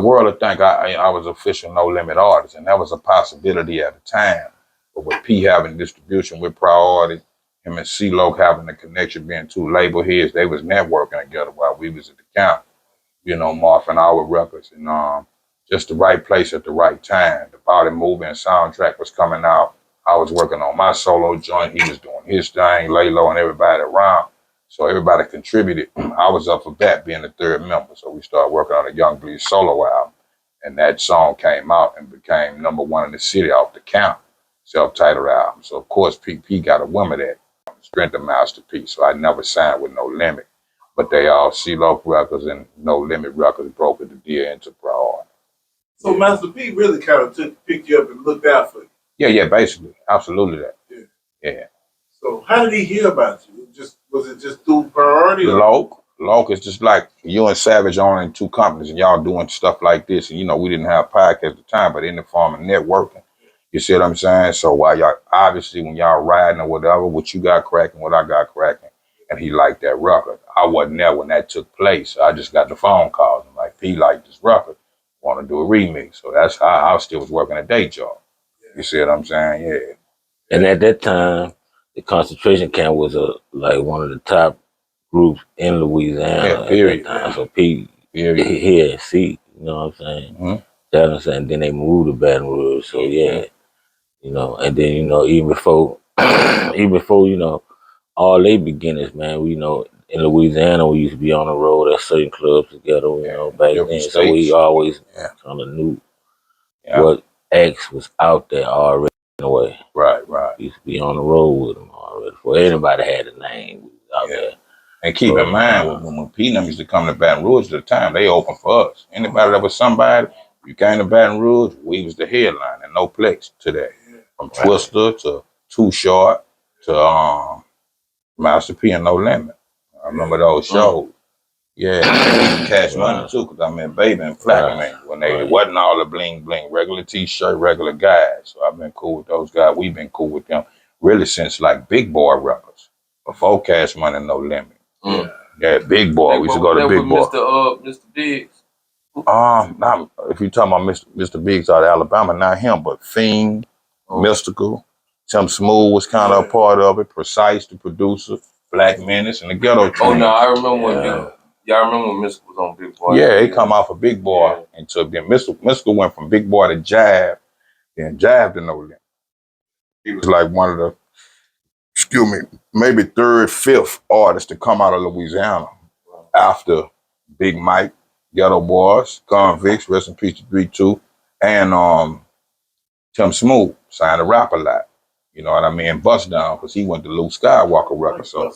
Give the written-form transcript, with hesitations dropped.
The world would think I was official No Limit artist, and that was a possibility at the time. But with P having distribution with Priority, him and C-Lo having the connection, being two label heads, they was networking together while we was at the camp, you know, morphing our records, and just the right place at the right time. The Body Movement soundtrack was coming out. I was working on my solo joint. He was doing his thing, Lay Low and everybody around. So everybody contributed. I was up for bat being the third member. So we started working on a Young Bleed solo album. And that song came out and became #1 in the city off the count, self-titled album. So of course PP got a whim of that. Strength of Masterpiece. So I never signed with No Limit. But they all C-Lo Records and No Limit Records brokered the deal into Priority. So Master P really kind of picked you up and looked out for you. Yeah, basically. Absolutely that. Yeah. So how did he hear about you? Was it just through Priority? Loc is just like you and Savage owning two companies and y'all doing stuff like this. And you know, we didn't have podcasts at the time, but in the form of networking. You see what I'm saying? So while y'all, obviously when y'all riding or whatever, what you got cracking, what I got cracking, and he liked that record. I wasn't there when that took place. I just got the phone calls. I'm like, P liked this record, want to do a remix. So that's how I still was working a day job. You see what I'm saying? Yeah. And at that time, the concentration camp was like one of the top groups in Louisiana. Yeah, period. At that time. So P, he had C, you know what I'm saying? Mm-hmm. That's what I'm saying. Then they moved to Baton Rouge. So yeah, you know, and then, you know, even before, you know, all they beginnings, man, we, you know, in Louisiana, we used to be on the road at certain clubs together, you know, back then. So we always kind of knew what X was out there already in a way. Right. We used to be on the road with them already. Before anybody had a name, we was out there. And keep in mind, when P used to come to Baton Rouge at the time, they opened for us. Anybody that was somebody, you came to Baton Rouge, we was the headline and no place to that. From Twister to Too Short to Master P and No Limit. I remember those shows. Yeah, Cash Money too, because I mean, Baby and Flappy Man, when they wasn't all the bling bling, regular T-shirt, regular guys. So I've been cool with those guys. We've been cool with them really since like Big Boy Records, before Cash Money and No Limit. Yeah, Big Boy. We used to go to Big Boy. Mr. Biggs. Not if you're talking about Mr. Biggs out of Alabama, not him, but Fiend, Mystical, Tim Smooth was kind of a part of it. Precise, the producer, Black Menace, and the Ghetto Twins. Oh no, I remember when y'all remember when Mystical was on Big Boy? Yeah, he come off of Big Boy and took them. Mystical went from Big Boy to Jive, then Jive to No Limit. He was like one of the, maybe third, fifth artist to come out of Louisiana after Big Mike, Ghetto Boys, Convicts, rest in peace to 3-2, and Tim Smooth signed to rap a lot. You know what I mean? Bust Down, because he went to Luke Skywalker record. So